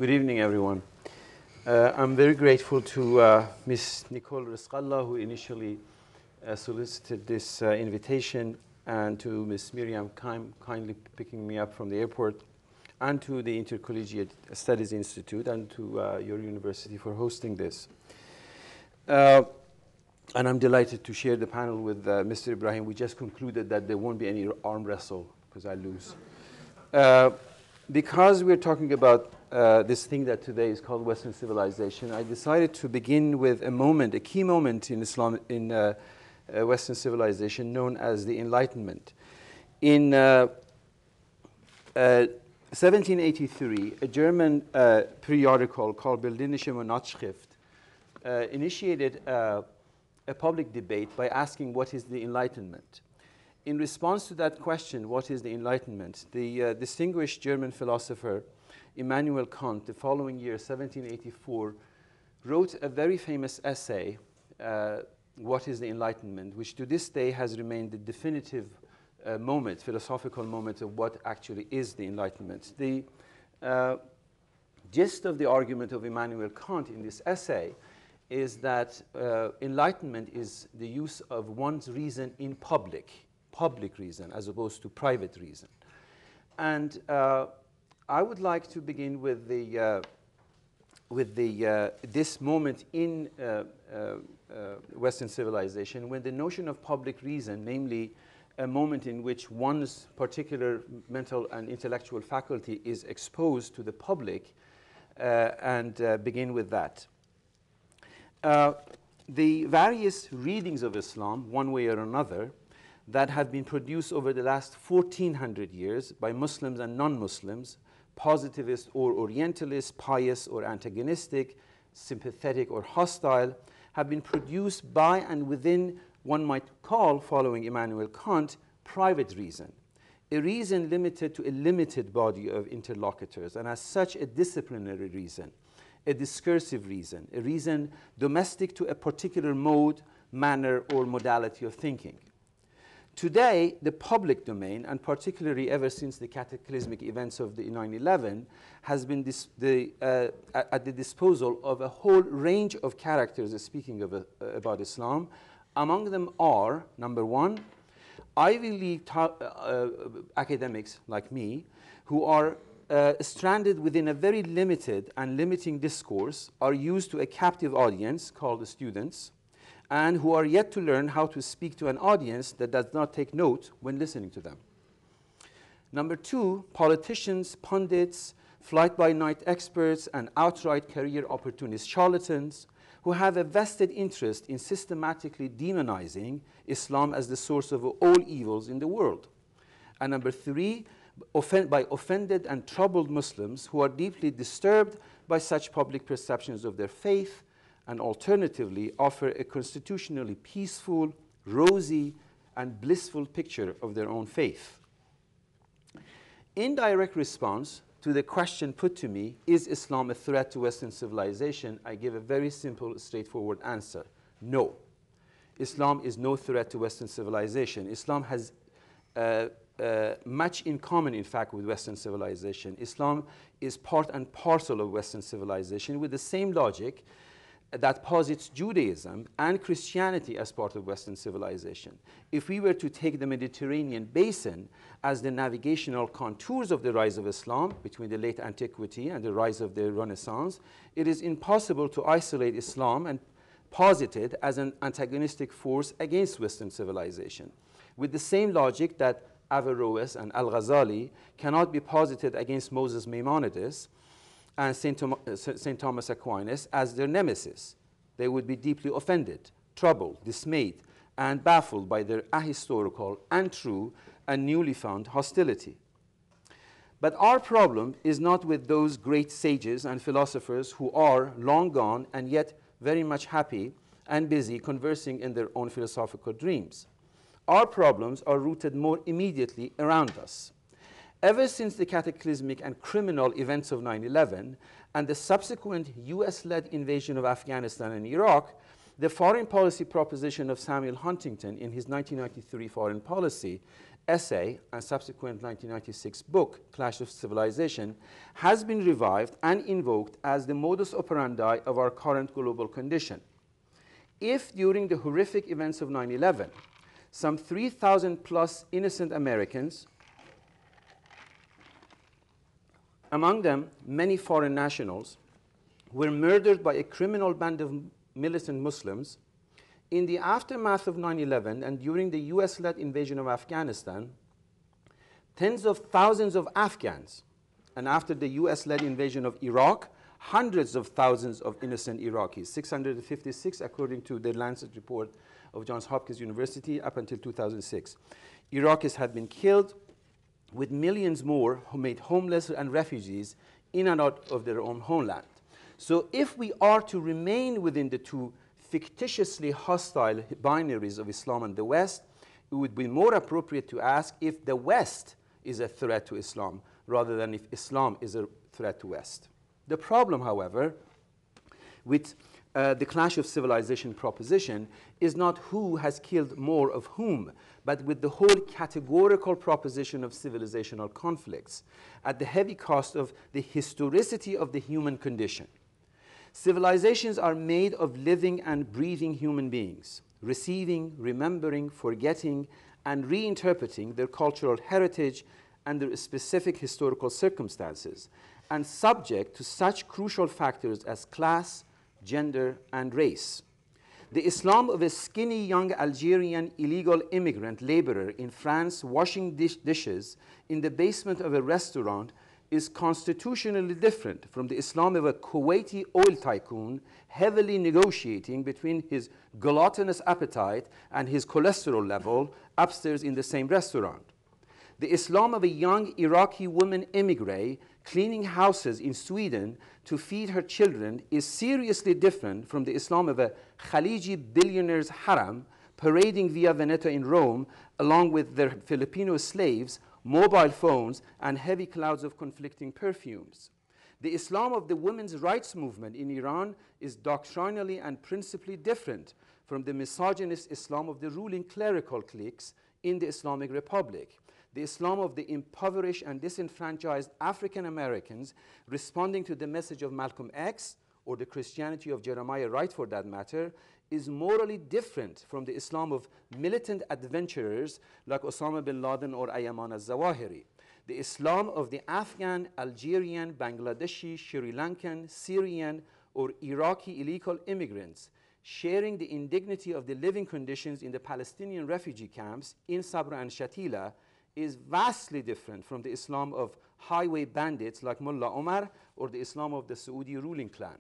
Good evening, everyone. I'm very grateful to Ms. Nicole Rizqallah, who initially solicited this invitation, and to Ms. Miriam kindly picking me up from the airport, and to the Intercollegiate Studies Institute, and to your university for hosting this. And I'm delighted to share the panel with Mr. Ibrahim. We just concluded that there won't be any arm wrestle, because I lose. Because we're talking about this thing that today is called Western civilization, I decided to begin with a moment, a key moment in Islam, in Western civilization, known as the Enlightenment. In 1783, a German periodical called Berlinische Monatschrift initiated a public debate by asking, what is the Enlightenment? In response to that question, what is the Enlightenment, the distinguished German philosopher Immanuel Kant, the following year, 1784, wrote a very famous essay, What is the Enlightenment?, which to this day has remained the definitive moment, philosophical moment of what actually is the Enlightenment. The gist of the argument of Immanuel Kant in this essay is that enlightenment is the use of one's reason in public reason, as opposed to private reason. And I would like to begin with this moment in Western civilization, when the notion of public reason, namely a moment in which one's particular mental and intellectual faculty is exposed to the public, and begin with that. The various readings of Islam, one way or another, that have been produced over the last 1400 years by Muslims and non-Muslims, positivist or orientalist, pious or antagonistic, sympathetic or hostile, have been produced by and within, one might call, following Immanuel Kant, private reason, a reason limited to a limited body of interlocutors, and as such a disciplinary reason, a discursive reason, a reason domestic to a particular mode, manner, or modality of thinking. Today, the public domain, and particularly ever since the cataclysmic events of the 9/11, has been at the disposal of a whole range of characters speaking about Islam. Among them are, number one, Ivy League academics like me, who are stranded within a very limited and limiting discourse, are used to a captive audience called the students, and who are yet to learn how to speak to an audience that does not take note when listening to them. Number two, politicians, pundits, flight-by-night experts, and outright career opportunist charlatans who have a vested interest in systematically demonizing Islam as the source of all evils in the world. And number three, by offended and troubled Muslims who are deeply disturbed by such public perceptions of their faith, and alternatively offer a constitutionally peaceful, rosy, and blissful picture of their own faith. In direct response to the question put to me, is Islam a threat to Western civilization, I give a very simple, straightforward answer. No. Islam is no threat to Western civilization. Islam has much in common, in fact, with Western civilization. Islam is part and parcel of Western civilization with the same logic that posits Judaism and Christianity as part of Western civilization. If we were to take the Mediterranean basin as the navigational contours of the rise of Islam between the late antiquity and the rise of the Renaissance, it is impossible to isolate Islam and posit it as an antagonistic force against Western civilization. With the same logic that Averroes and Al-Ghazali cannot be posited against Moses Maimonides and St. Thomas Aquinas as their nemesis. They would be deeply offended, troubled, dismayed, and baffled by their ahistorical, untrue, and newly found hostility. But our problem is not with those great sages and philosophers who are long gone and yet very much happy and busy conversing in their own philosophical dreams. Our problems are rooted more immediately around us. Ever since the cataclysmic and criminal events of 9/11 and the subsequent US-led invasion of Afghanistan and Iraq, the foreign policy proposition of Samuel Huntington in his 1993 Foreign Policy essay and subsequent 1996 book, Clash of Civilization, has been revived and invoked as the modus operandi of our current global condition. If during the horrific events of 9/11, some 3,000 plus innocent Americans, among them many foreign nationals, were murdered by a criminal band of militant Muslims, in the aftermath of 9/11 and during the US-led invasion of Afghanistan, tens of thousands of Afghans, and after the US-led invasion of Iraq, hundreds of thousands of innocent Iraqis, 656 according to the Lancet report of Johns Hopkins University up until 2006. Iraqis had been killed, with millions more who made homeless and refugees in and out of their own homeland. So if we are to remain within the two fictitiously hostile binaries of Islam and the West, it would be more appropriate to ask if the West is a threat to Islam rather than if Islam is a threat to West. The problem, however, with the clash of civilization proposition is not who has killed more of whom, but with the whole categorical proposition of civilizational conflicts at the heavy cost of the historicity of the human condition. Civilizations are made of living and breathing human beings, receiving, remembering, forgetting, and reinterpreting their cultural heritage and their specific historical circumstances, and subject to such crucial factors as class, gender, and race. The Islam of a skinny young Algerian illegal immigrant laborer in France washing dishes in the basement of a restaurant is constitutionally different from the Islam of a Kuwaiti oil tycoon heavily negotiating between his gluttonous appetite and his cholesterol level upstairs in the same restaurant. The Islam of a young Iraqi woman emigre cleaning houses in Sweden to feed her children is seriously different from the Islam of a Khaliji billionaire's haram parading via Veneto in Rome along with their Filipino slaves, mobile phones, and heavy clouds of conflicting perfumes. The Islam of the women's rights movement in Iran is doctrinally and principally different from the misogynist Islam of the ruling clerical cliques in the Islamic Republic. The Islam of the impoverished and disenfranchised African Americans responding to the message of Malcolm X, or the Christianity of Jeremiah Wright for that matter, is morally different from the Islam of militant adventurers like Osama bin Laden or Ayman al-Zawahiri. The Islam of the Afghan, Algerian, Bangladeshi, Sri Lankan, Syrian, or Iraqi illegal immigrants sharing the indignity of the living conditions in the Palestinian refugee camps in Sabra and Shatila is vastly different from the Islam of highway bandits like Mullah Omar or the Islam of the Saudi ruling clan.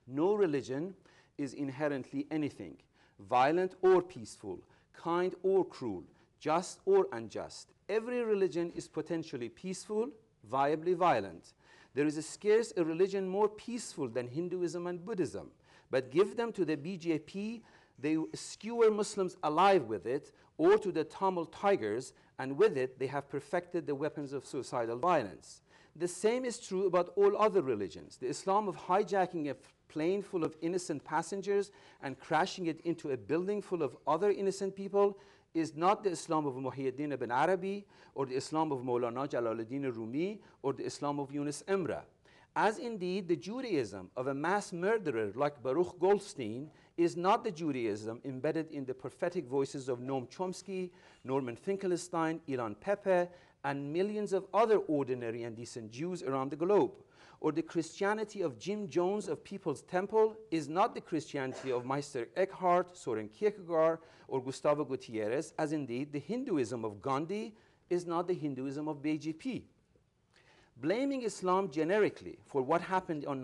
No religion is inherently anything, violent or peaceful, kind or cruel, just or unjust. Every religion is potentially peaceful, viably violent. There is scarce a religion more peaceful than Hinduism and Buddhism, but give them to the BJP, they skewer Muslims alive with it, or to the Tamil Tigers, and with it they have perfected the weapons of suicidal violence. The same is true about all other religions. The Islam of hijacking a plane full of innocent passengers and crashing it into a building full of other innocent people is not the Islam of Muhyiddin ibn Arabi, or the Islam of Maulana Jalaluddin Rumi, or the Islam of Yunus Emre. As indeed the Judaism of a mass murderer like Baruch Goldstein is not the Judaism embedded in the prophetic voices of Noam Chomsky, Norman Finkelstein, Ilan Pappé, and millions of other ordinary and decent Jews around the globe. Or the Christianity of Jim Jones of People's Temple is not the Christianity of Meister Eckhart, Soren Kierkegaard, or Gustavo Gutierrez, as indeed the Hinduism of Gandhi is not the Hinduism of BJP. Blaming Islam generically for what happened on